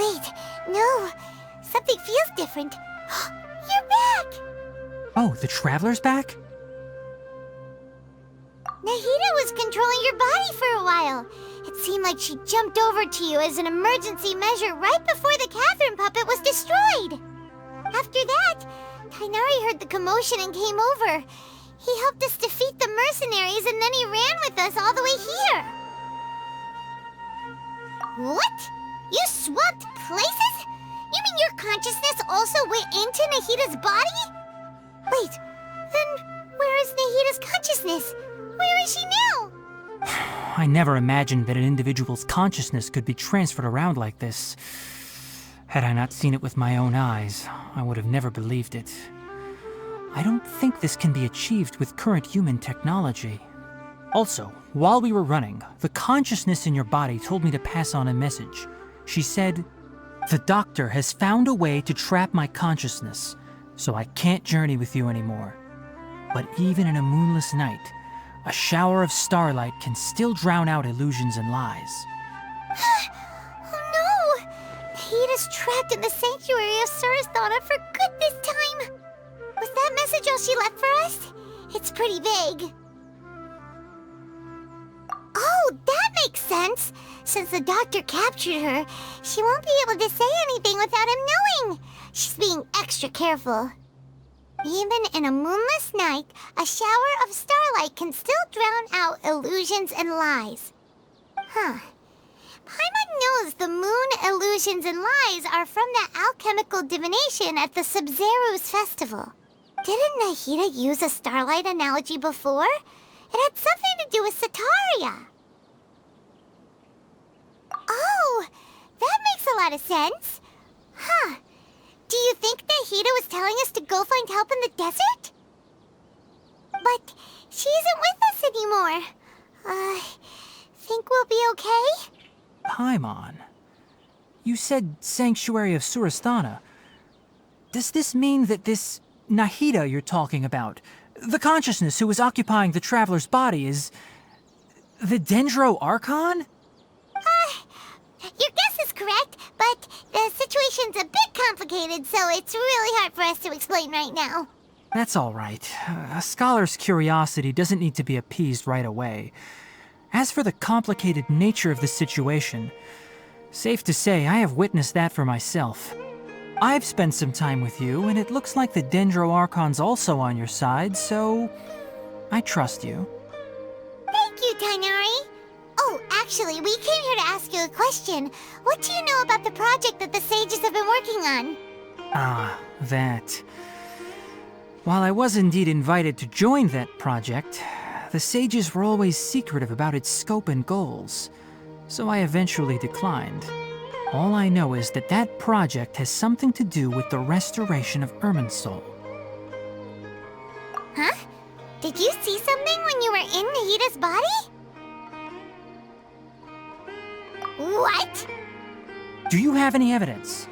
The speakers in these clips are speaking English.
Wait, no. Something feels different. You're back! Oh, the Traveler's back? Nahida was controlling your body for a while. It seemed like she jumped over to you as an emergency measure right before the Catherine puppet was destroyed. After that, Tainari heard the commotion and came over. He helped us defeat the mercenaries and then he ran with us all the way here. What? You swapped places? You mean your consciousness also went into Nahida's body? Wait, then where is Nahida's consciousness? Where is she now? I never imagined that an individual's consciousness could be transferred around like this. Had I not seen it with my own eyes, I would have never believed it. I don't think this can be achieved with current human technology. Also, while we were running, the consciousness in your body told me to pass on a message. She said, "The doctor has found a way to trap my consciousness, so I can't journey with you anymore. But even in a moonless night, a shower of starlight can still drown out illusions and lies." Oh no! Nahida's trapped in the sanctuary of Suristhana for good this time. Was that message all she left for us? It's pretty vague. Oh, that makes sense. Since the doctor captured her, she won't be able to say anything without him knowing. She's being extra careful. Even in a moonless night, a shower of starlight can still drown out illusions and lies. Huh. Paimon knows the moon illusions and lies are from that alchemical divination at the Sumeru's festival. Didn't Nahida use a starlight analogy before? It had something to do with Sataria. Oh, that makes a lot of sense. Huh. Do you think Nahida was telling us to go find help in the desert? But she isn't with us anymore. Think we'll be okay? Paimon, you said Sanctuary of Suristhana. Does this mean that this Nahida you're talking about, the consciousness who was occupying the Traveler's body, is the Dendro Archon? Your guess is correct, but the situation's a bit complicated, so it's really hard for us to explain right now. That's all right. A scholar's curiosity doesn't need to be appeased right away. As for the complicated nature of the situation, safe to say I have witnessed that for myself. I've spent some time with you, and it looks like the Dendro Archon's also on your side, so I trust you. Thank you, Tainari. Oh, actually, we came here to ask you a question. What do you know about the project that the sages have been working on? Ah, that. While I was indeed invited to join that project, the sages were always secretive about its scope and goals, so I eventually declined. All I know is that that project has something to do with the restoration of Irminsul. Huh? Did you see something when you were in Nahida's body? What? Do you have any evidence?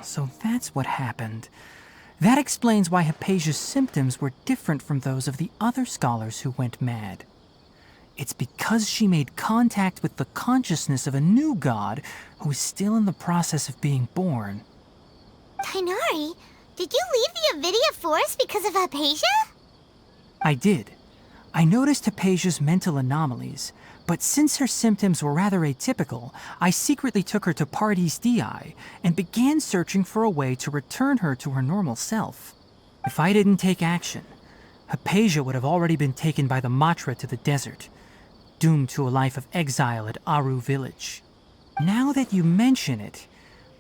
So that's what happened. That explains why Hypatia's symptoms were different from those of the other scholars who went mad. It's because she made contact with the consciousness of a new god who is still in the process of being born. Tainari, did you leave the Avidia Forest because of Hypatia? I did. I noticed Hypatia's mental anomalies, but since her symptoms were rather atypical, I secretly took her to Pardis Dii and began searching for a way to return her to her normal self. If I didn't take action, Hypatia would have already been taken by the Matra to the desert, doomed to a life of exile at Aru village. Now that you mention it,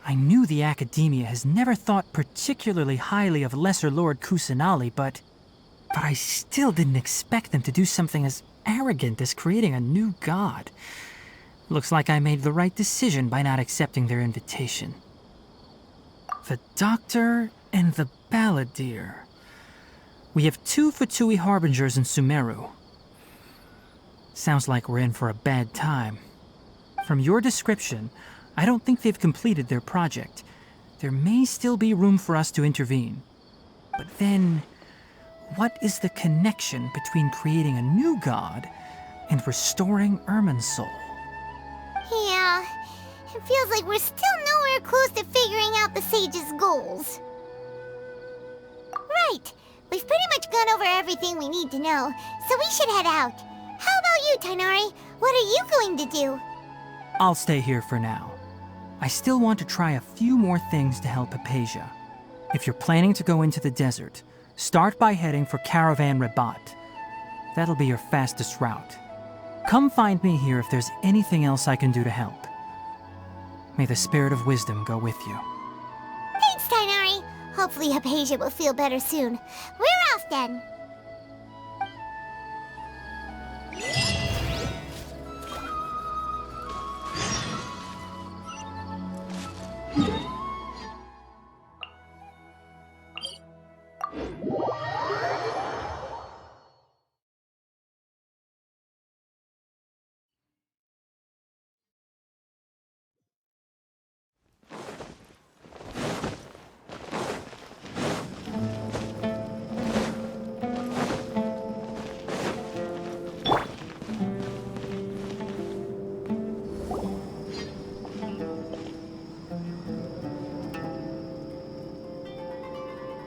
I knew the Academia has never thought particularly highly of Lesser Lord Kusanali, but I still didn't expect them to do something as arrogant as creating a new god. Looks like I made the right decision by not accepting their invitation. The Doctor and the Balladeer. We have 2 Fatui Harbingers in Sumeru. Sounds like we're in for a bad time. From your description, I don't think they've completed their project. There may still be room for us to intervene. But then, what is the connection between creating a new god and restoring Irmin's soul? Yeah, it feels like we're still nowhere close to figuring out the sage's goals. Right, we've pretty much gone over everything we need to know, so we should head out. How about you, Tighnari? What are you going to do? I'll stay here for now. I still want to try a few more things to help Hypatia. If you're planning to go into the desert, start by heading for Caravan Rabat. That'll be your fastest route. Come find me here if there's anything else I can do to help. May the spirit of wisdom go with you. Thanks, Tighnari. Hopefully Hypatia will feel better soon. We're off then.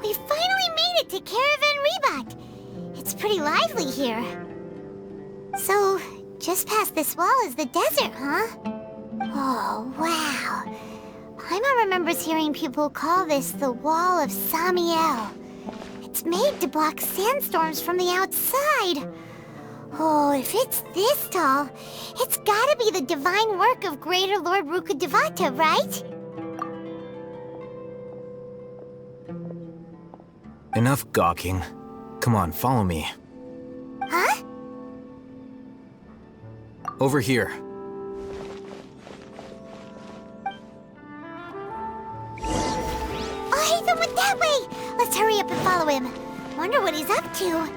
We finally made it to Caravan Rebat. It's pretty lively here. So, just past this wall is the desert, huh? Oh, wow. Paimon remembers hearing people call this the Wall of Samiel. It's made to block sandstorms from the outside. Oh, if it's this tall, it's gotta be the divine work of Greater Lord Rukkhadevata, right? Enough gawking. Come on, follow me. Huh? Over here. Oh, Haytham went that way! Let's hurry up and follow him. Wonder what he's up to.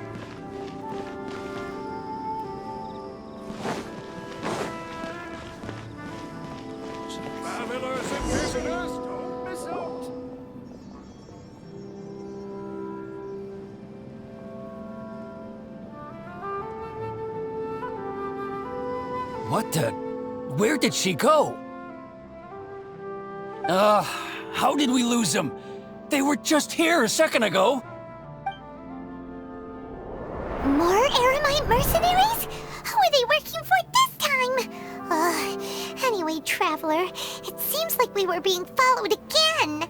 Travelers and visitors, don't miss out. What the? Where did she go? How did we lose them? They were just here a second ago. More Eremite mercenaries? Who are they working for this time? Anyway, Traveler, it seems like we were being followed again.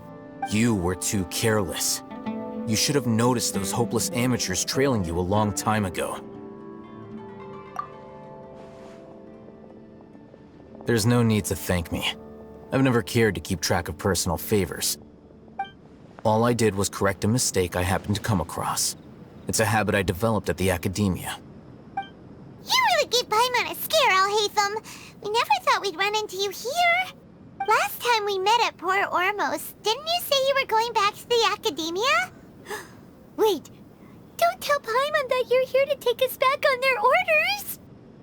You were too careless. You should have noticed those hopeless amateurs trailing you a long time ago. There's no need to thank me. I've never cared to keep track of personal favors. All I did was correct a mistake I happened to come across. It's a habit I developed at the academia. You really gave Paimon a scare, Al-Haytham. We never thought we'd run into you here. Last time we met at Port Ormos, didn't you say you were going back to the academia? Wait, don't tell Paimon that you're here to take us back on their orders.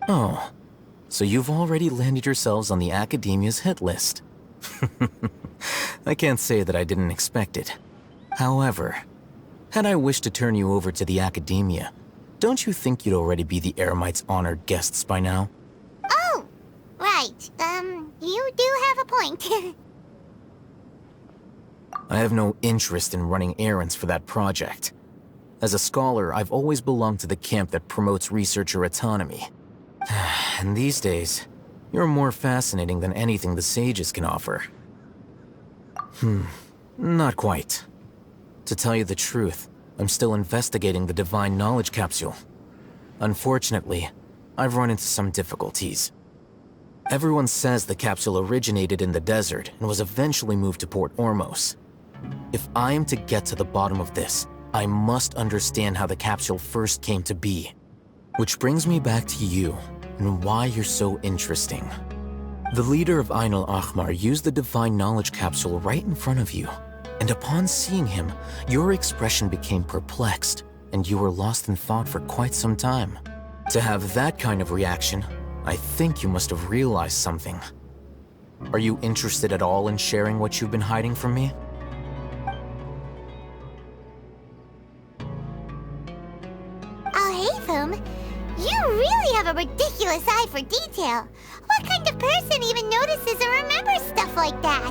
Oh, so you've already landed yourselves on the academia's hit list. I can't say that I didn't expect it. However, had I wished to turn you over to the academia, don't you think you'd already be the Eremites' honored guests by now? Oh, right. You do have a point. I have no interest in running errands for that project. As a scholar, I've always belonged to the camp that promotes researcher autonomy. And these days, you're more fascinating than anything the sages can offer. Not quite. To tell you the truth, I'm still investigating the Divine Knowledge Capsule. Unfortunately, I've run into some difficulties. Everyone says the capsule originated in the desert and was eventually moved to Port Ormos. If I am to get to the bottom of this, I must understand how the capsule first came to be. Which brings me back to you, and why you're so interesting. The leader of Ain al-Ahmar used the Divine Knowledge Capsule right in front of you, and upon seeing him, your expression became perplexed, and you were lost in thought for quite some time. To have that kind of reaction, I think you must have realized something. Are you interested at all in sharing what you've been hiding from me? Alhaitham, you really have a ridiculous eye for detail. What kind of person even notices and remembers stuff like that?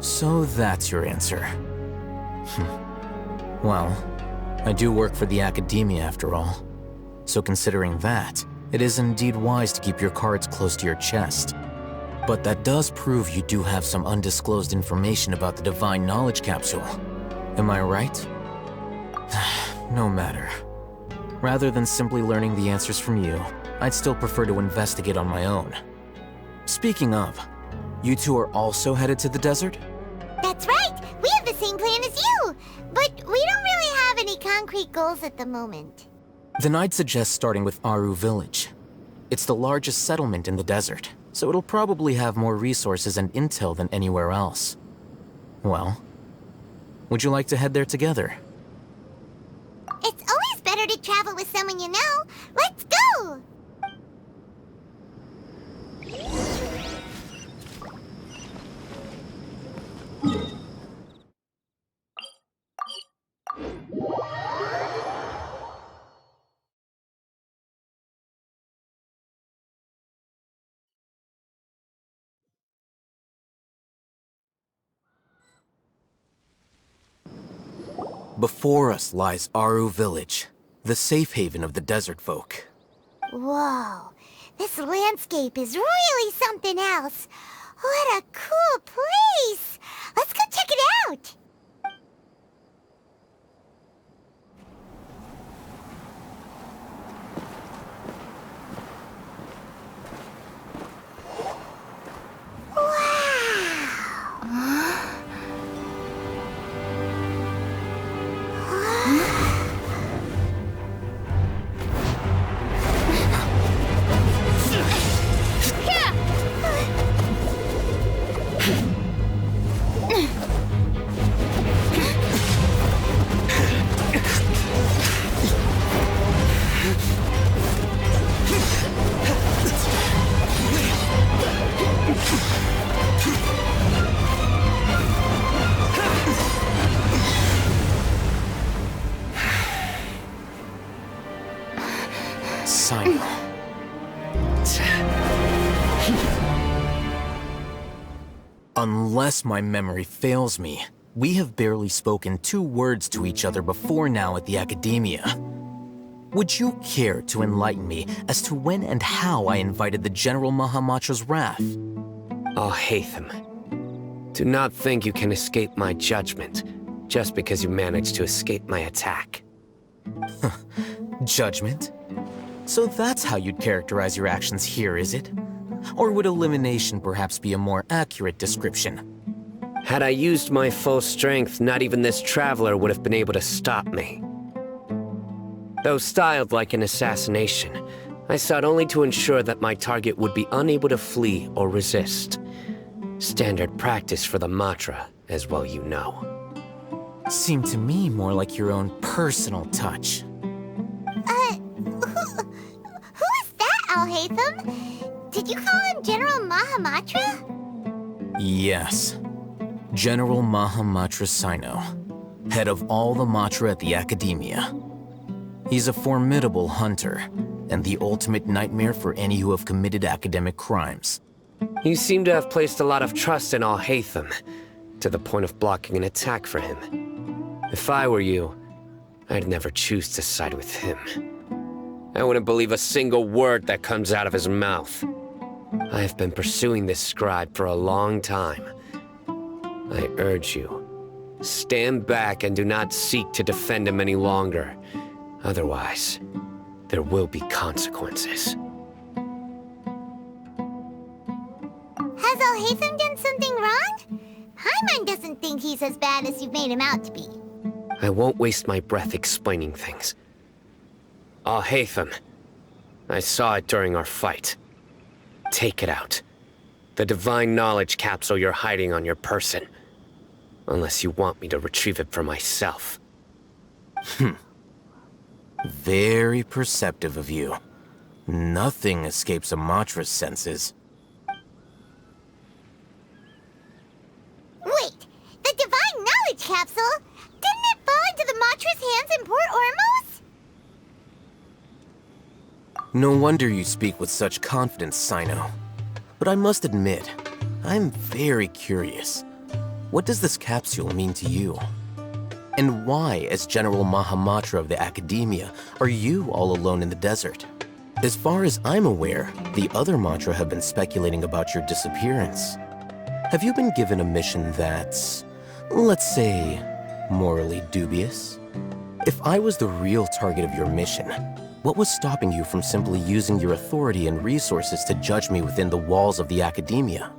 So that's your answer. Well, I do work for the Academia after all. So considering that, it is indeed wise to keep your cards close to your chest. But that does prove you do have some undisclosed information about the Divine Knowledge Capsule. Am I right? No matter. Rather than simply learning the answers from you, I'd still prefer to investigate on my own. Speaking of, you two are also headed to the desert? That's right! We have the same plan as you! But we don't really have any concrete goals at the moment. Then I'd suggest starting with Aru Village. It's the largest settlement in the desert, so it'll probably have more resources and intel than anywhere else. Well, would you like to head there together? It's always better to travel with someone you know. Let's go! Before us lies Aru Village, the safe haven of the desert folk. Whoa, this landscape is really something else. What a cool place! Let's go check it out! Unless my memory fails me, we have barely spoken 2 words to each other before now at the Academia. Would you care to enlighten me as to when and how I invited the General Mahamatra's wrath? Alhaitham, do not think you can escape my judgment just because you managed to escape my attack. Judgment? So that's how you'd characterize your actions here, is it? Or would elimination perhaps be a more accurate description? Had I used my full strength, not even this traveler would have been able to stop me. Though styled like an assassination, I sought only to ensure that my target would be unable to flee or resist. Standard practice for the Matra, as well you know. Seemed to me more like your own personal touch. Who is that, Alhaitham? Did you call him General Mahamatra? Yes. General Mahamatra Sino, head of all the Matra at the Academia. He's a formidable hunter, and the ultimate nightmare for any who have committed academic crimes. You seem to have placed a lot of trust in Alhaitham, to the point of blocking an attack for him. If I were you, I'd never choose to side with him. I wouldn't believe a single word that comes out of his mouth. I have been pursuing this scribe for a long time. I urge you, stand back and do not seek to defend him any longer. Otherwise, there will be consequences. Has Alhaitham done something wrong? Paimon doesn't think he's as bad as you've made him out to be. I won't waste my breath explaining things. Alhaitham, I saw it during our fight. Take it out. The Divine Knowledge Capsule you're hiding on your person. Unless you want me to retrieve it for myself. Very perceptive of you. Nothing escapes a Matra's senses. Wait, the Divine Knowledge Capsule? Didn't it fall into the Matra's hands in Port Ormos? No wonder you speak with such confidence, Sino. But I must admit, I'm very curious. What does this capsule mean to you? And why, as General Mahamatra of the Academia, are you all alone in the desert? As far as I'm aware, the other Matra have been speculating about your disappearance. Have you been given a mission that's, let's say, morally dubious? If I was the real target of your mission, what was stopping you from simply using your authority and resources to judge me within the walls of the Academia?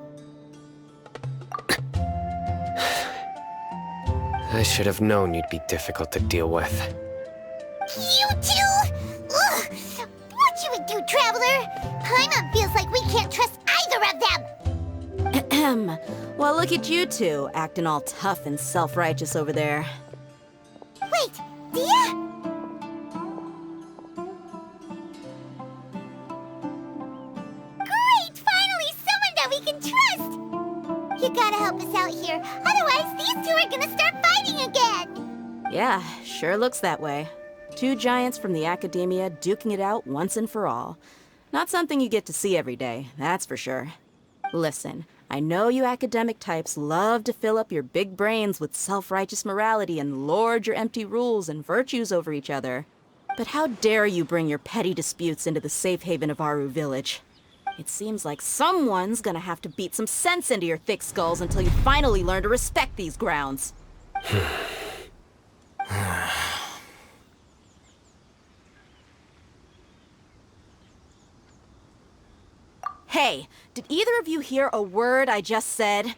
I should have known you'd be difficult to deal with. You two? Ugh! What you would do, Traveler? Paimon feels like we can't trust either of them! Ahem. Well, look at you two, acting all tough and self-righteous over there. Wait, Dia? Great! Finally, someone that we can trust! You gotta help us out here, otherwise these two are gonna start fighting again! Yeah, sure looks that way. Two giants from the Academia duking it out once and for all. Not something you get to see every day, that's for sure. Listen, I know you academic types love to fill up your big brains with self-righteous morality and lord your empty rules and virtues over each other. But how dare you bring your petty disputes into the safe haven of Aru Village? It seems like someone's gonna have to beat some sense into your thick skulls until you finally learn to respect these grounds. Hey, did either of you hear a word I just said?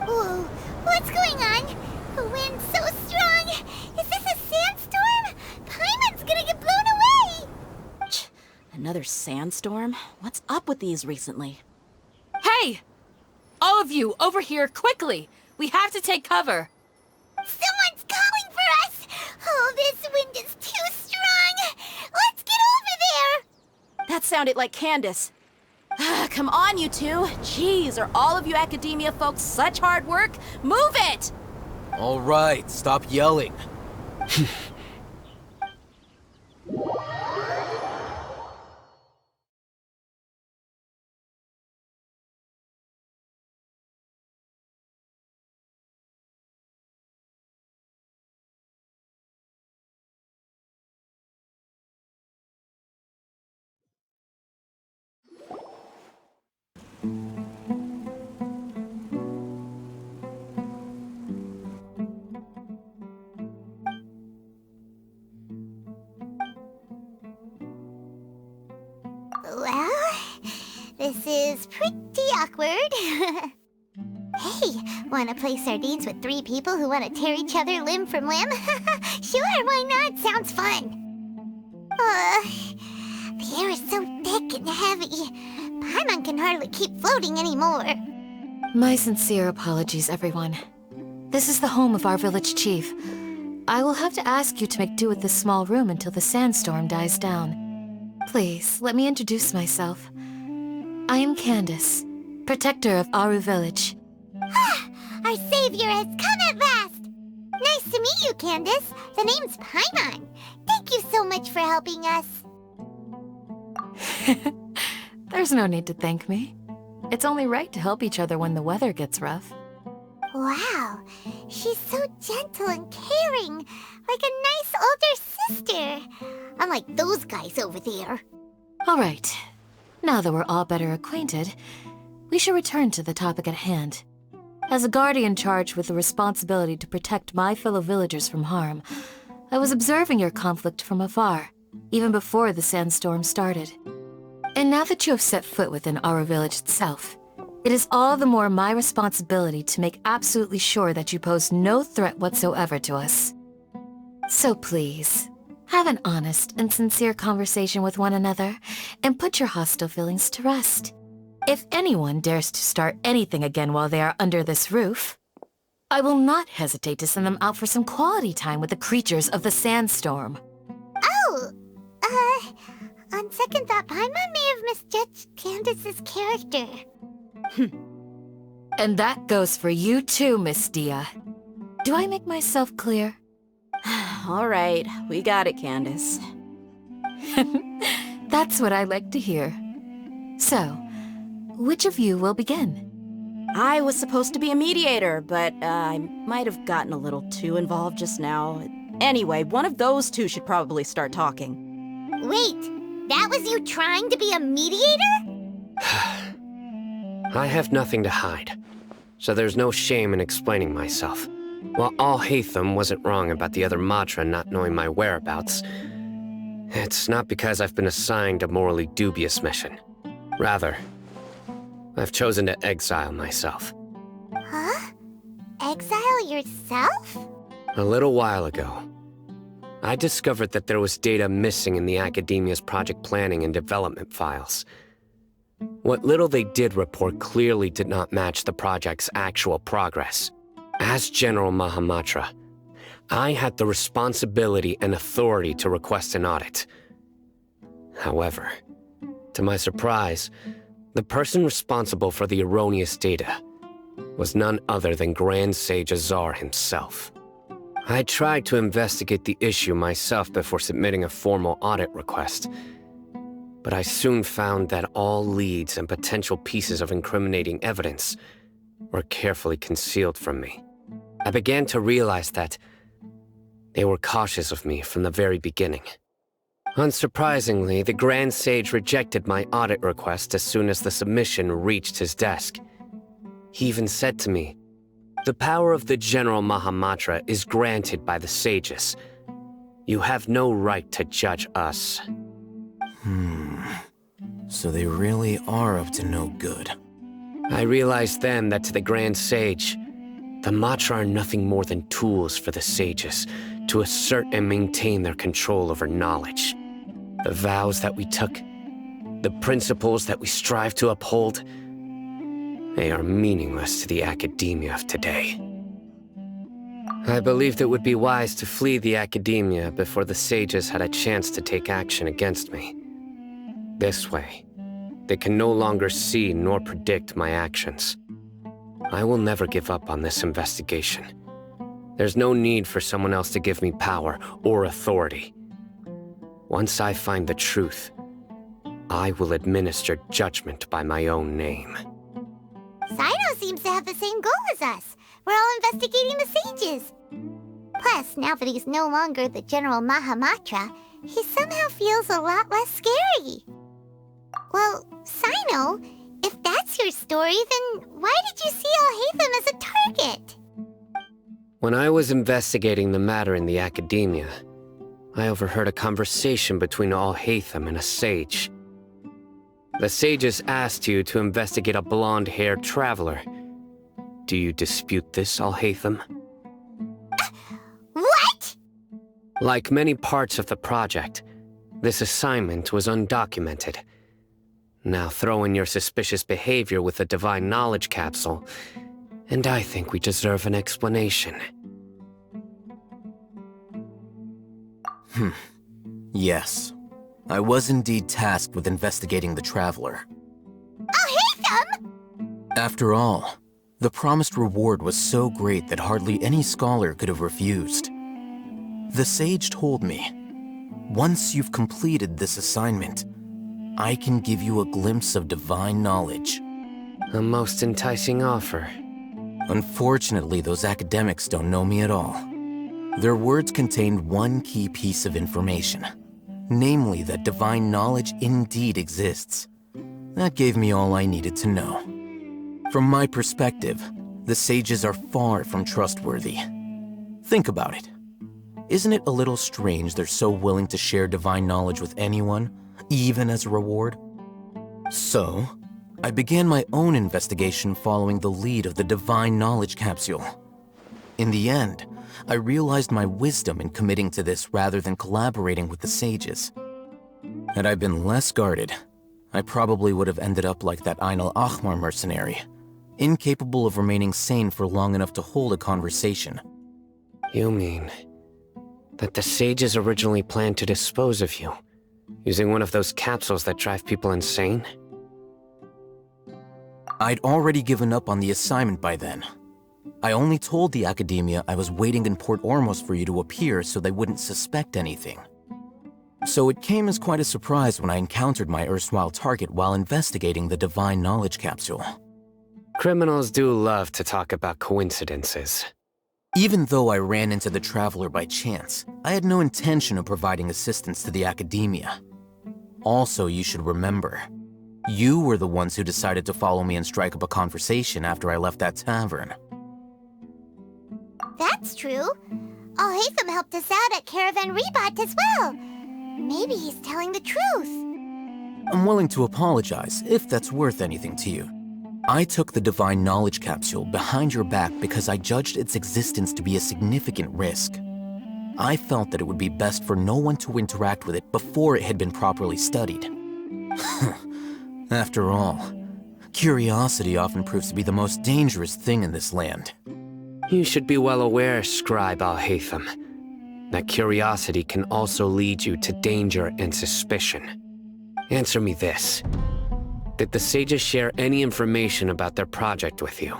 Whoa, what's going on? The wind's so strong! Is this a sandstorm? Paimon's gonna get blown away! Another sandstorm? What's up with these recently? Hey! All of you, over here, quickly! We have to take cover! Someone's calling for us! Oh, this wind is too strong! Let's get over there! That sounded like Candace. Come on, you two. Jeez, are all of you Academia folks such hard work? Move it! All right, stop yelling. Well, this is pretty awkward. Hey, wanna play sardines with three people who wanna tear each other limb from limb? Sure, why not? Sounds fun. The air is so thick and heavy. Paimon can hardly keep floating anymore. My sincere apologies, everyone. This is the home of our village chief. I will have to ask you to make do with this small room until the sandstorm dies down. Please, let me introduce myself. I am Candace, protector of Aru Village. Our savior has come at last! Nice to meet you, Candace. The name's Paimon. Thank you so much for helping us. There's no need to thank me. It's only right to help each other when the weather gets rough. Wow, she's so gentle and caring, like a nice older sister. Unlike those guys over there. All right. Now that we're all better acquainted, we should return to the topic at hand. As a guardian charged with the responsibility to protect my fellow villagers from harm, I was observing your conflict from afar, even before the sandstorm started. And now that you have set foot within our village itself, it is all the more my responsibility to make absolutely sure that you pose no threat whatsoever to us. So please, have an honest and sincere conversation with one another, and put your hostile feelings to rest. If anyone dares to start anything again while they are under this roof, I will not hesitate to send them out for some quality time with the creatures of the sandstorm. Oh, on second thought, Paimon may have misjudged Candace's character. And that goes for you too, Miss Dia. Do I make myself clear? All right, we got it, Candace. That's what I like to hear. So, which of you will begin? I was supposed to be a mediator, but I might have gotten a little too involved just now. Anyway, one of those two should probably start talking. Wait, that was you trying to be a mediator? I have nothing to hide, so there's no shame in explaining myself. While Al-Haytham wasn't wrong about the other Matra not knowing my whereabouts, it's not because I've been assigned a morally dubious mission. Rather, I've chosen to exile myself. Huh? Exile yourself? A little while ago, I discovered that there was data missing in the Academia's project planning and development files. What little they did report clearly did not match the project's actual progress. As General Mahamatra, I had the responsibility and authority to request an audit. However, to my surprise, the person responsible for the erroneous data was none other than Grand Sage Azar himself. I tried to investigate the issue myself before submitting a formal audit request, but I soon found that all leads and potential pieces of incriminating evidence were carefully concealed from me. I began to realize that they were cautious of me from the very beginning. Unsurprisingly, the Grand Sage rejected my audit request as soon as the submission reached his desk. He even said to me, "The power of the General Mahamatra is granted by the sages. You have no right to judge us." So they really are up to no good. I realized then that to the Grand Sage, the Matra are nothing more than tools for the sages to assert and maintain their control over knowledge. The vows that we took, the principles that we strive to uphold, they are meaningless to the academia of today. I believed it would be wise to flee the academia before the sages had a chance to take action against me. This way, they can no longer see nor predict my actions. I will never give up on this investigation. There's no need for someone else to give me power or authority. Once I find the truth, I will administer judgment by my own name. Sino seems to have the same goal as us. We're all investigating the sages. Plus, now that he's no longer the General Mahamatra, he somehow feels a lot less scary. Well, Sino, if that's your story, then why did you see Al-Haytham as a target? When I was investigating the matter in the academia, I overheard a conversation between Al-Haytham and a sage. The sages asked you to investigate a blonde-haired traveler. Do you dispute this, Al-Haytham? What? Like many parts of the project, this assignment was undocumented. Now throw in your suspicious behavior with the Divine Knowledge Capsule, and I think we deserve an explanation. Yes. I was indeed tasked with investigating the Traveler. Al-Haytham? After all, the promised reward was so great that hardly any scholar could have refused. The sage told me, once you've completed this assignment, I can give you a glimpse of divine knowledge. A most enticing offer. Unfortunately, those academics don't know me at all. Their words contained one key piece of information, namely that divine knowledge indeed exists. That gave me all I needed to know. From my perspective, the sages are far from trustworthy. Think about it. Isn't it a little strange they're so willing to share divine knowledge with anyone, even as a reward? So, I began my own investigation following the lead of the Divine Knowledge Capsule. In the end, I realized my wisdom in committing to this rather than collaborating with the sages. Had I been less guarded, I probably would have ended up like that Ain al-Ahmar mercenary, incapable of remaining sane for long enough to hold a conversation. You mean that the sages originally planned to dispose of you, using one of those capsules that drive people insane? I'd already given up on the assignment by then. I only told the academia I was waiting in Port Ormos for you to appear so they wouldn't suspect anything. So it came as quite a surprise when I encountered my erstwhile target while investigating the Divine Knowledge Capsule. Criminals do love to talk about coincidences. Even though I ran into the Traveler by chance, I had no intention of providing assistance to the Academia. Also, you should remember, you were the ones who decided to follow me and strike up a conversation after I left that tavern. That's true. Alhaitham helped us out at Caravan Rebot as well. Maybe he's telling the truth. I'm willing to apologize if that's worth anything to you. I took the Divine Knowledge Capsule behind your back because I judged its existence to be a significant risk. I felt that it would be best for no one to interact with it before it had been properly studied. After all, curiosity often proves to be the most dangerous thing in this land. You should be well aware, Scribe Alhaitham, that curiosity can also lead you to danger and suspicion. Answer me this. Did the sages share any information about their project with you?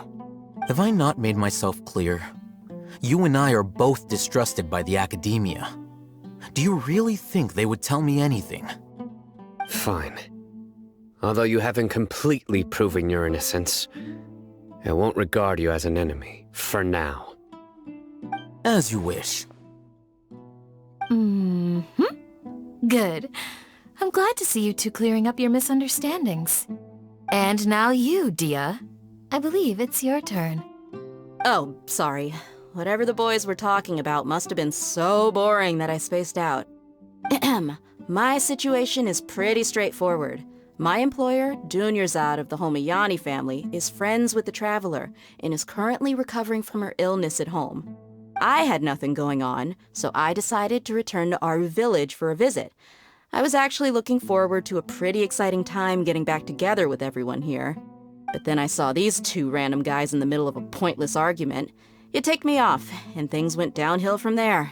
Have I not made myself clear? You and I are both distrusted by the Academia. Do you really think they would tell me anything? Fine. Although you haven't completely proven your innocence, I won't regard you as an enemy, for now. As you wish. Good. I'm glad to see you two clearing up your misunderstandings. And now you, Dia. I believe it's your turn. Oh, sorry. Whatever the boys were talking about must have been so boring that I spaced out. My situation is pretty straightforward. My employer, Dunyarzad of the Homayani family, is friends with the Traveler and is currently recovering from her illness at home. I had nothing going on, so I decided to return to Aru village for a visit. I was actually looking forward to a pretty exciting time getting back together with everyone here. But then I saw these two random guys in the middle of a pointless argument. It ticked me off, and things went downhill from there.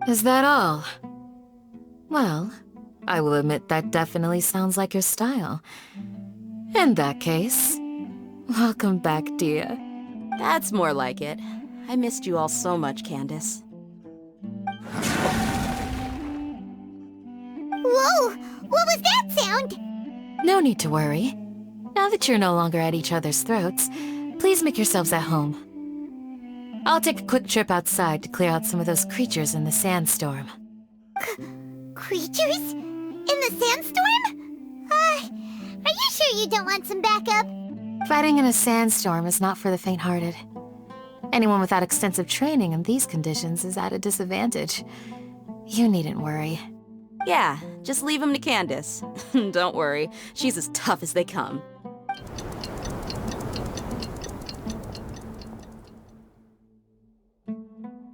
Is that all? Well, I will admit that definitely sounds like your style. In that case, welcome back, Dia. That's more like it. I missed you all so much, Candace. Whoa! What was that sound? No need to worry. Now that you're no longer at each other's throats, please make yourselves at home. I'll take a quick trip outside to clear out some of those creatures in the sandstorm. Creatures? In the sandstorm? Are you sure you don't want some backup? Fighting in a sandstorm is not for the faint-hearted. Anyone without extensive training in these conditions is at a disadvantage. You needn't worry. Yeah, just leave him to Candace. Don't worry, she's as tough as they come.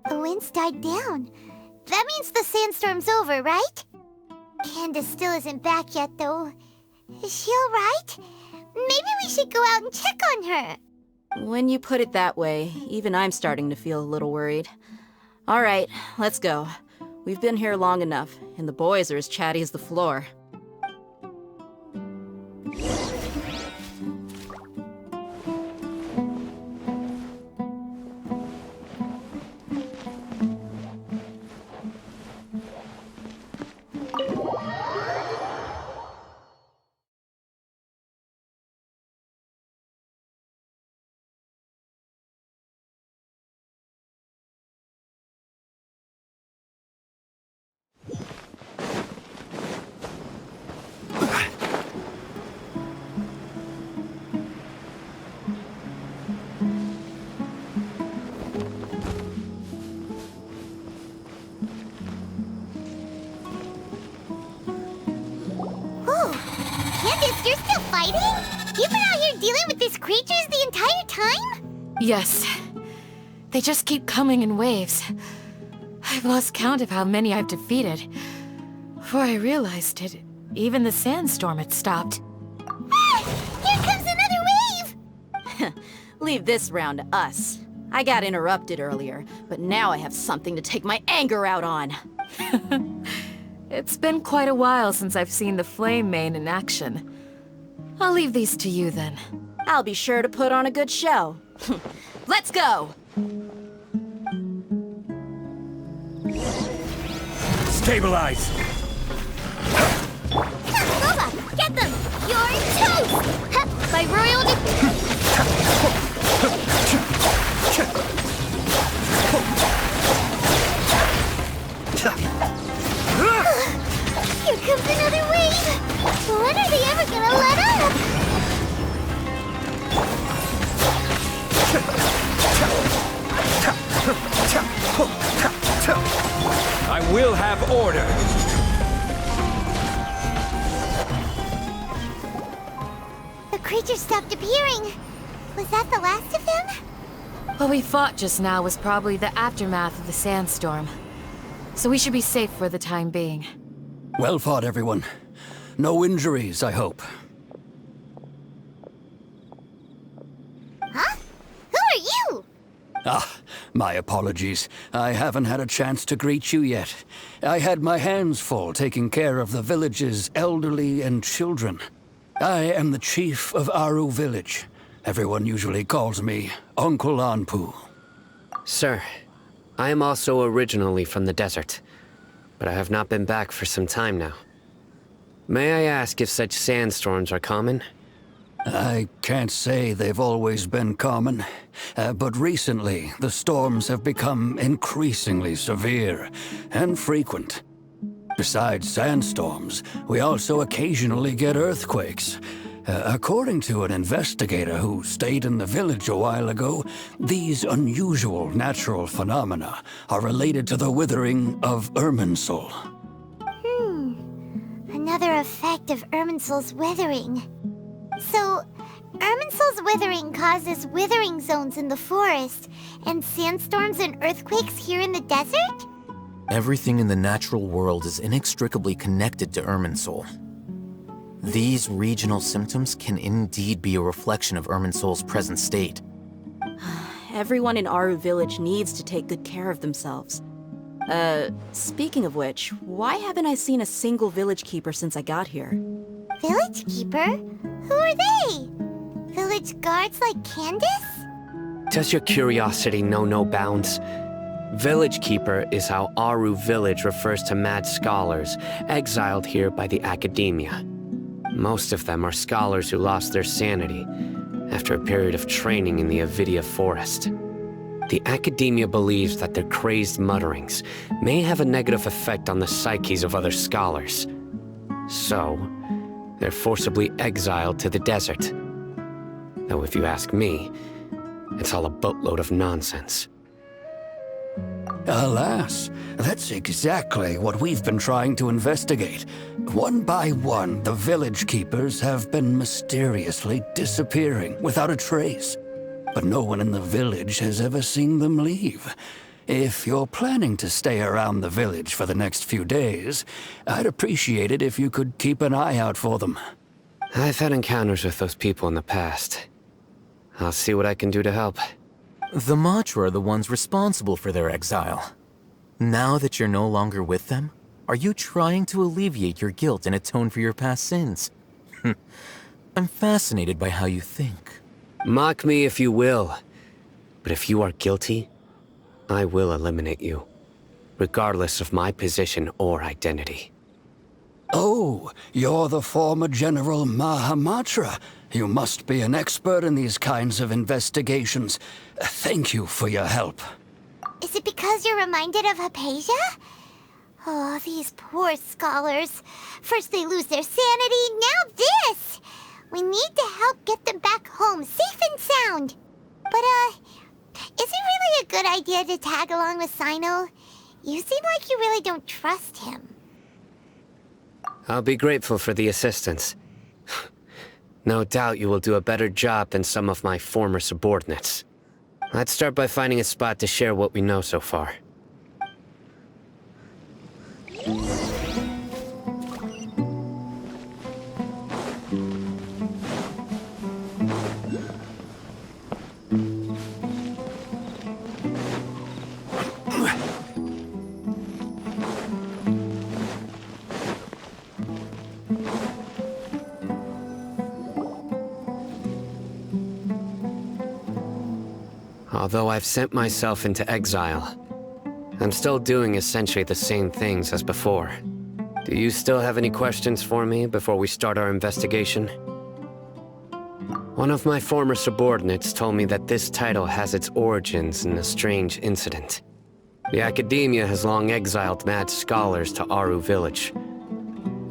The wind's died down. That means the sandstorm's over, right? Candace still isn't back yet, though. Is she alright? Maybe we should go out and check on her. When you put it that way, even I'm starting to feel a little worried. All right, let's go. We've been here long enough, and the boys are as chatty as the floor. Candace, you're still fighting? You've been out here dealing with these creatures the entire time? Yes. They just keep coming in waves. I've lost count of how many I've defeated. Before I realized it, even the sandstorm had stopped. Ah! Here comes another wave! Leave this round to us. I got interrupted earlier, but now I have something to take my anger out on. It's been quite a while since I've seen the Flame Mane in action. I'll leave these to you then. I'll be sure to put on a good show. Let's go! Stabilize! toast! By royal Here comes another wave! When are they ever gonna let up? I will have order. The creature stopped appearing. Was that the last of them? What we fought just now was probably the aftermath of the sandstorm. So we should be safe for the time being. Well fought, everyone. No injuries, I hope. Huh? Who are you? Ah, my apologies. I haven't had a chance to greet you yet. I had my hands full taking care of the village's elderly and children. I am the chief of Aru village. Everyone usually calls me Uncle Anpu. Sir, I am also originally from the desert, but I have not been back for some time now. May I ask if such sandstorms are common? I can't say they've always been common, but recently the storms have become increasingly severe and frequent. Besides sandstorms, we also occasionally get earthquakes. According to an investigator who stayed in the village a while ago, these unusual natural phenomena are related to the withering of Irminsul. Another effect of Irminsul's withering. So, Irminsul's withering causes withering zones in the forest, and sandstorms and earthquakes here in the desert? Everything in the natural world is inextricably connected to Irminsul. These regional symptoms can indeed be a reflection of Irminsul's present state. Everyone in Aru village needs to take good care of themselves. Speaking of which, why haven't I seen a single village keeper since I got here? Village keeper? Who are they? Village guards like Candace? Does your curiosity know no bounds? Village Keeper is how Aru village refers to mad scholars exiled here by the academia. Most of them are scholars who lost their sanity after a period of training in the Avidia forest. The academia believes that their crazed mutterings may have a negative effect on the psyches of other scholars. So, they're forcibly exiled to the desert. Though if you ask me, it's all a boatload of nonsense. Alas, that's exactly what we've been trying to investigate. One by one, the village keepers have been mysteriously disappearing without a trace. But no one in the village has ever seen them leave. If you're planning to stay around the village for the next few days, I'd appreciate it if you could keep an eye out for them. I've had encounters with those people in the past. I'll see what I can do to help. The Matra are the ones responsible for their exile. Now that you're no longer with them, are you trying to alleviate your guilt and atone for your past sins? I'm fascinated by how you think. Mock me if you will, but if you are guilty, I will eliminate you, regardless of my position or identity. Oh, you're the former General Mahamatra. You must be an expert in these kinds of investigations. Thank you for your help. Is it because you're reminded of Hypatia? Oh, these poor scholars. First they lose their sanity, now this! We need to help get them back home, safe and sound. But, is it really a good idea to tag along with Sino? You seem like you really don't trust him. I'll be grateful for the assistance. No doubt you will do a better job than some of my former subordinates. Let's start by finding a spot to share what we know so far. Although I've sent myself into exile, I'm still doing essentially the same things as before. Do you still have any questions for me before we start our investigation? One of my former subordinates told me that this title has its origins in a strange incident. The Academia has long exiled mad scholars to Aru Village.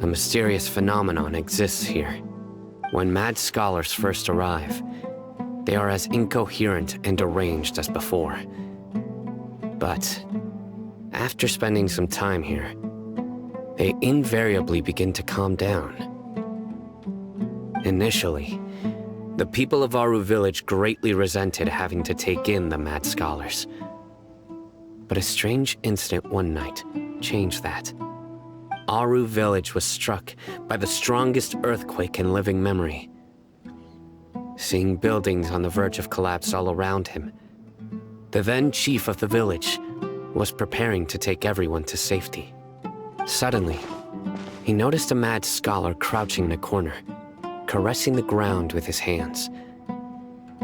A mysterious phenomenon exists here. When mad scholars first arrive, they are as incoherent and deranged as before. But after spending some time here, they invariably begin to calm down. Initially, the people of Aru Village greatly resented having to take in the mad scholars. But a strange incident one night changed that. Aru Village was struck by the strongest earthquake in living memory. Seeing buildings on the verge of collapse all around him, the then chief of the village was preparing to take everyone to safety. Suddenly, he noticed a mad scholar crouching in a corner, caressing the ground with his hands.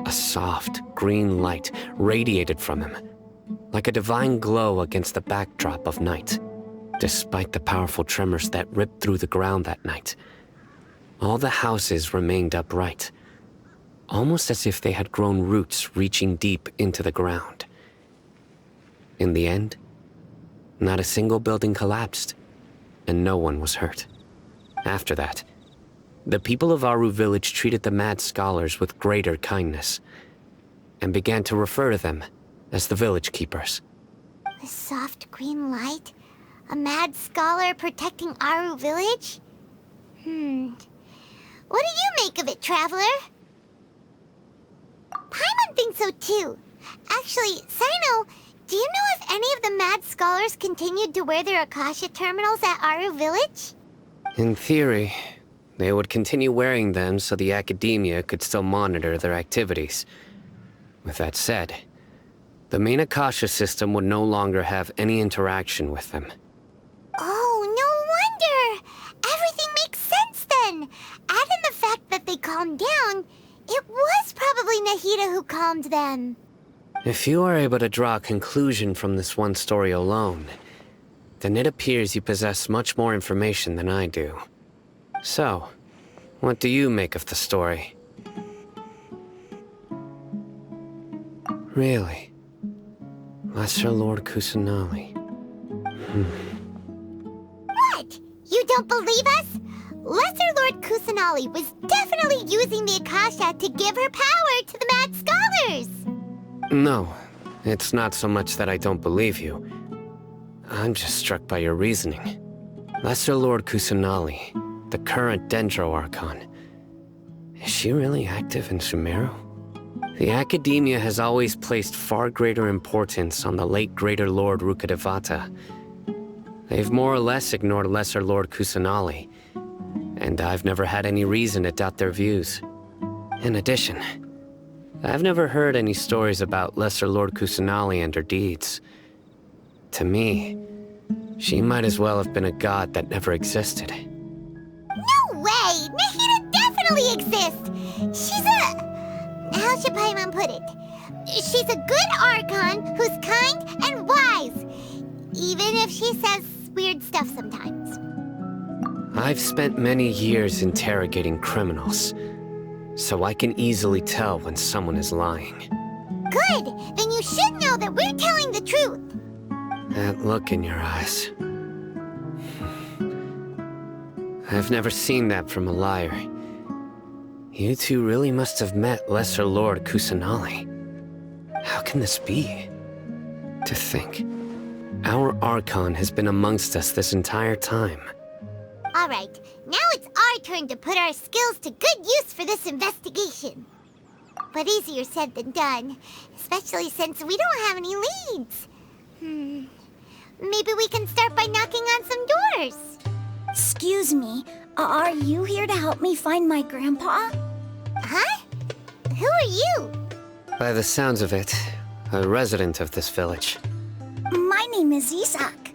A soft, green light radiated from him, like a divine glow against the backdrop of night. Despite the powerful tremors that ripped through the ground that night, all the houses remained upright, almost as if they had grown roots reaching deep into the ground. In the end, not a single building collapsed, and no one was hurt. After that, the people of Aru Village treated the mad scholars with greater kindness, and began to refer to them as the village keepers. The soft green light? A mad scholar protecting Aru Village? What do you make of it, Traveler? Paimon thinks so too. Actually, Sino, do you know if any of the mad scholars continued to wear their Akasha terminals at Aru Village? In theory, they would continue wearing them so the Academia could still monitor their activities. With that said, the main Akasha system would no longer have any interaction with them. Oh, no wonder! Everything makes sense then! Add in the fact that they calmed down, it was probably Nahida who calmed them. If you are able to draw a conclusion from this one story alone, then it appears you possess much more information than I do. So, what do you make of the story? Really? Lesser Lord Kusanali. What? You don't believe us? Lesser Lord Kusanali was definitely using the Akasha to give her power to the mad scholars! No, it's not so much that I don't believe you. I'm just struck by your reasoning. Lesser Lord Kusanali, the current Dendro Archon, is she really active in Sumeru? The Academia has always placed far greater importance on the late Greater Lord Rukkhadevata. They've more or less ignored Lesser Lord Kusanali, and I've never had any reason to doubt their views. In addition, I've never heard any stories about Lesser Lord Kusanali and her deeds. To me, she might as well have been a god that never existed. No way! Nahida definitely exists! She's a... How should Paimon put it? She's a good Archon who's kind and wise, even if she says weird stuff sometimes. I've spent many years interrogating criminals, so I can easily tell when someone is lying. Good! Then you should know that we're telling the truth! That look in your eyes. I've never seen that from a liar. You two really must have met Lesser Lord Kusanali. How can this be? To think, our Archon has been amongst us this entire time. Alright, now it's our turn to put our skills to good use for this investigation. But easier said than done, especially since we don't have any leads. Maybe we can start by knocking on some doors. Excuse me, are you here to help me find my grandpa? Huh? Who are you? By the sounds of it, a resident of this village. My name is Isak.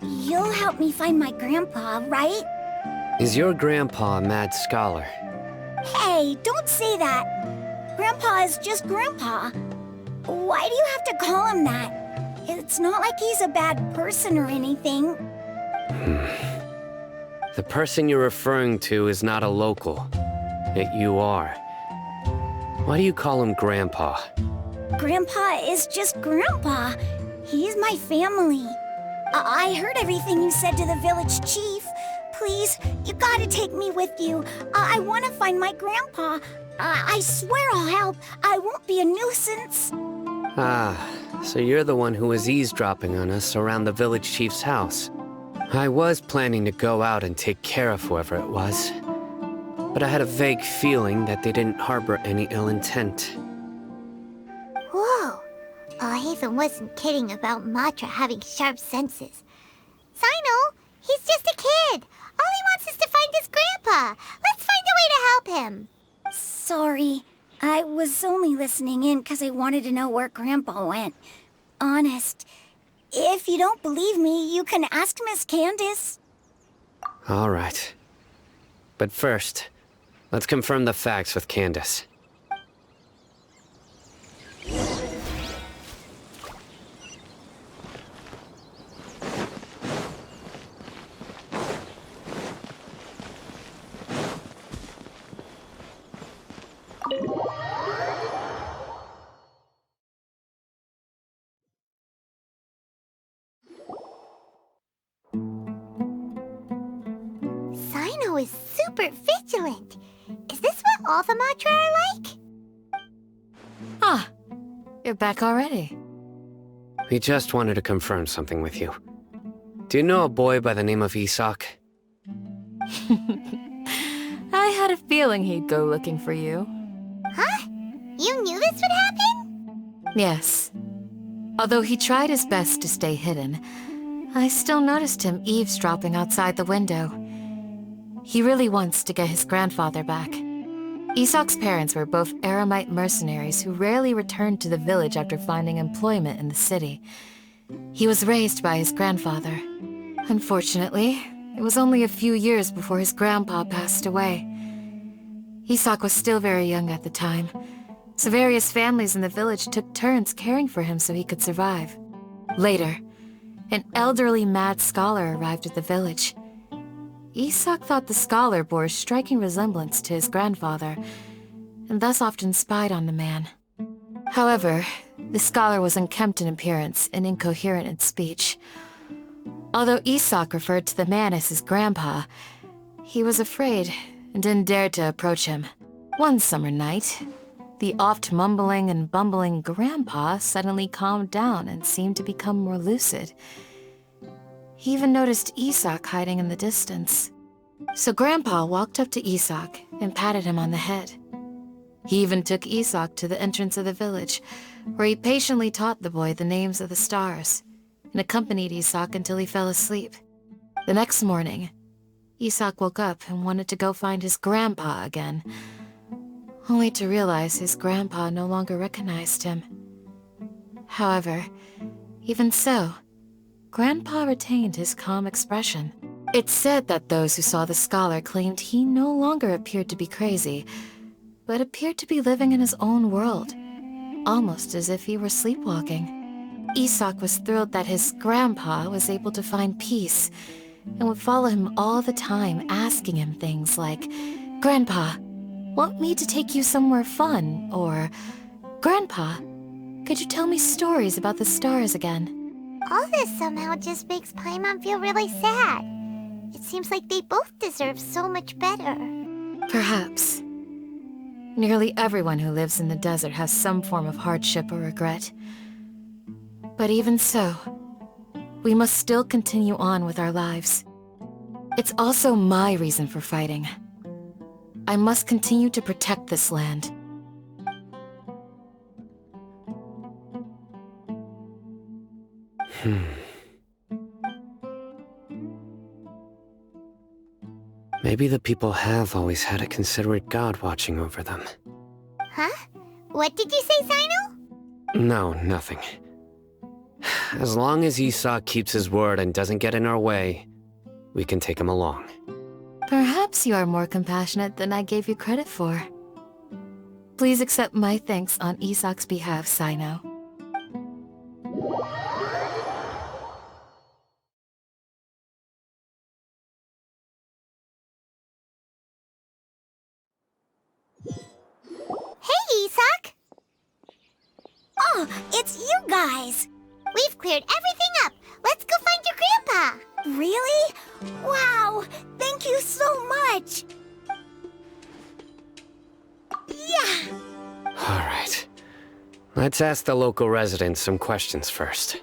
You'll help me find my grandpa, right? Is your grandpa a mad scholar? Hey, don't say that. Grandpa is just Grandpa. Why do you have to call him that? It's not like he's a bad person or anything. The person you're referring to is not a local. Yet you are. Why do you call him Grandpa? Grandpa is just Grandpa. He's my family. I heard everything you said to the village chief. Please, you gotta take me with you. I want to find my grandpa. I swear I'll help. I won't be a nuisance. Ah, so you're the one who was eavesdropping on us around the village chief's house. I was planning to go out and take care of whoever it was, but I had a vague feeling that they didn't harbor any ill intent. Whoa. Hatham wasn't kidding about Matra having sharp senses. Sino, he's just a kid. All he wants is to find his grandpa. Let's find a way to help him. Sorry. I was only listening in because I wanted to know where Grandpa went. Honest. If you don't believe me, you can ask Miss Candace. All right. But first, let's confirm the facts with Candace. Sino is super vigilant. Is this what all the Matra are like? Ah, you're back already. We just wanted to confirm something with you. Do you know a boy by the name of Isak? I had a feeling he'd go looking for you. Huh? You knew this would happen? Yes. Although he tried his best to stay hidden, I still noticed him eavesdropping outside the window. He really wants to get his grandfather back. Isak's parents were both Aramite mercenaries who rarely returned to the village after finding employment in the city. He was raised by his grandfather. Unfortunately, it was only a few years before his grandpa passed away. Isak was still very young at the time, so various families in the village took turns caring for him so he could survive. Later, an elderly mad scholar arrived at the village. Isak thought the scholar bore a striking resemblance to his grandfather, and thus often spied on the man. However, the scholar was unkempt in appearance and incoherent in speech. Although Isak referred to the man as his grandpa, he was afraid and didn't dare to approach him. One summer night, the oft mumbling and bumbling grandpa suddenly calmed down and seemed to become more lucid. He even noticed Isak hiding in the distance. So Grandpa walked up to Isak and patted him on the head. He even took Isak to the entrance of the village, where he patiently taught the boy the names of the stars, and accompanied Isak until he fell asleep. The next morning, Isak woke up and wanted to go find his grandpa again, only to realize his grandpa no longer recognized him. However, even so, Grandpa retained his calm expression. It's said that those who saw the scholar claimed he no longer appeared to be crazy, but appeared to be living in his own world, almost as if he were sleepwalking. Isak was thrilled that his grandpa was able to find peace, and would follow him all the time, asking him things like, "Grandpa, want me to take you somewhere fun?" Or, "Grandpa, could you tell me stories about the stars again?" All this somehow just makes Paimon feel really sad. It seems like they both deserve so much better. Perhaps. Nearly everyone who lives in the desert has some form of hardship or regret. But even so, we must still continue on with our lives. It's also my reason for fighting. I must continue to protect this land. Maybe the people have always had a considerate god watching over them. Huh? What did you say, Sino? No, nothing. As long as Isak keeps his word and doesn't get in our way, we can take him along. Perhaps you are more compassionate than I gave you credit for. Please accept my thanks on Isak's behalf, Sino. Hey, Isak! Oh, it's you guys! We've cleared everything up. Let's go find your grandpa. Really? Wow! Thank you so much! Yeah! Alright. Let's ask the local residents some questions first.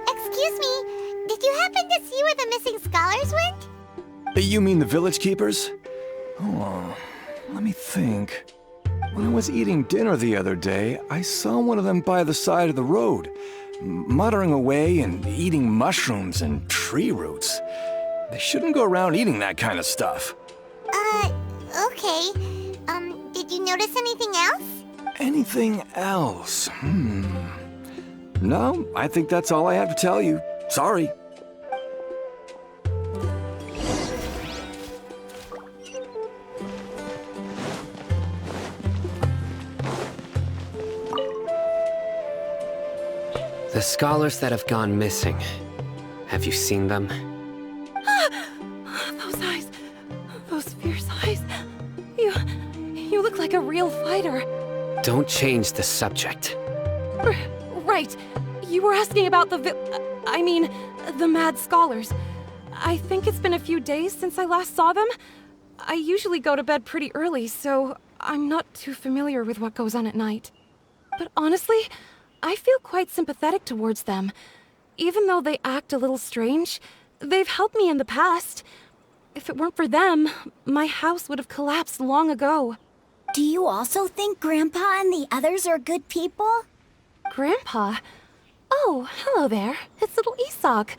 Excuse me, did you happen to see where the missing scholars went? You mean the village keepers? Oh, let me think. When I was eating dinner the other day, I saw one of them by the side of the road, muttering away and eating mushrooms and tree roots. They shouldn't go around eating that kind of stuff. Okay. Did you notice anything else? Anything else? No, I think that's all I have to tell you. Sorry. The scholars that have gone missing. Have you seen them? Those eyes. Those fierce eyes. You look like a real fighter. Don't change the subject. Right. You were asking about the the mad scholars. I think it's been a few days since I last saw them. I usually go to bed pretty early, so I'm not too familiar with what goes on at night. But honestly, I feel quite sympathetic towards them. Even though they act a little strange, they've helped me in the past. If it weren't for them, my house would have collapsed long ago. Do you also think Grandpa and the others are good people? Grandpa? Oh, hello there. It's little Isak.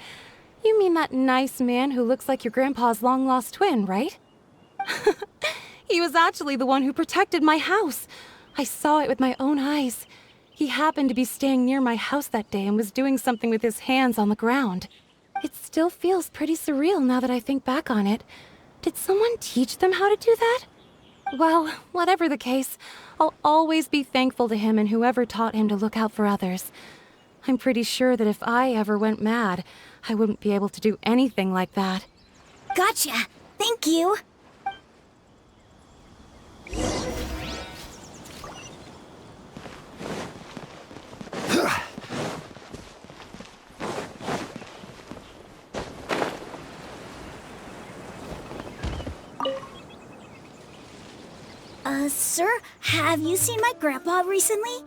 You mean that nice man who looks like your grandpa's long-lost twin, right? He was actually the one who protected my house. I saw it with my own eyes. He happened to be staying near my house that day and was doing something with his hands on the ground. It still feels pretty surreal now that I think back on it. Did someone teach them how to do that? Well, whatever the case, I'll always be thankful to him and whoever taught him to look out for others. I'm pretty sure that if I ever went mad, I wouldn't be able to do anything like that. Gotcha! Thank you! Sir, have you seen my grandpa recently?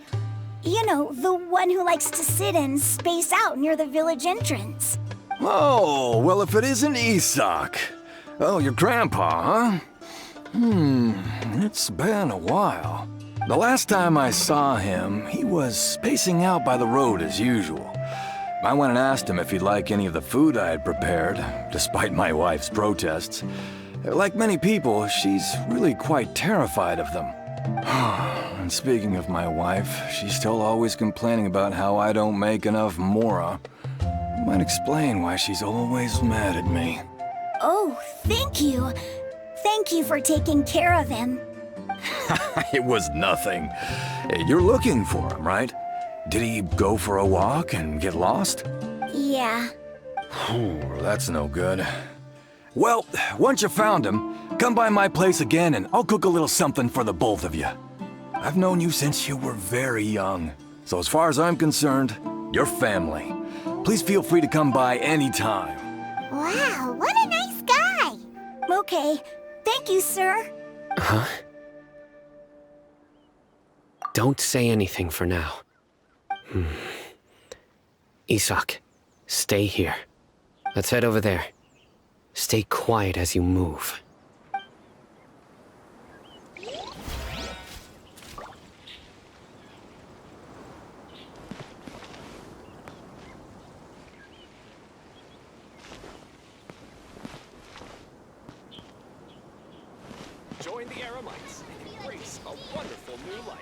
You know, the one who likes to sit and space out near the village entrance. Oh, well, if it isn't Isak. Oh, your grandpa, huh? It's been a while. The last time I saw him, he was spacing out by the road as usual. I went and asked him if he'd like any of the food I had prepared, despite my wife's protests. Like many people, she's really quite terrified of them. And speaking of my wife, she's still always complaining about how I don't make enough mora. Might explain why she's always mad at me. Oh, thank you. Thank you for taking care of him. It was nothing. You're looking for him, right? Did he go for a walk and get lost? Yeah. That's no good. Well, once you found him, come by my place again and I'll cook a little something for the both of you. I've known you since you were very young. So as far as I'm concerned, you're family. Please feel free to come by anytime. Wow, what a nice guy! Okay. Thank you, sir. Huh? Don't say anything for now. Isak, stay here. Let's head over there. Stay quiet as you move. Join the Eremites and embrace a wonderful new life.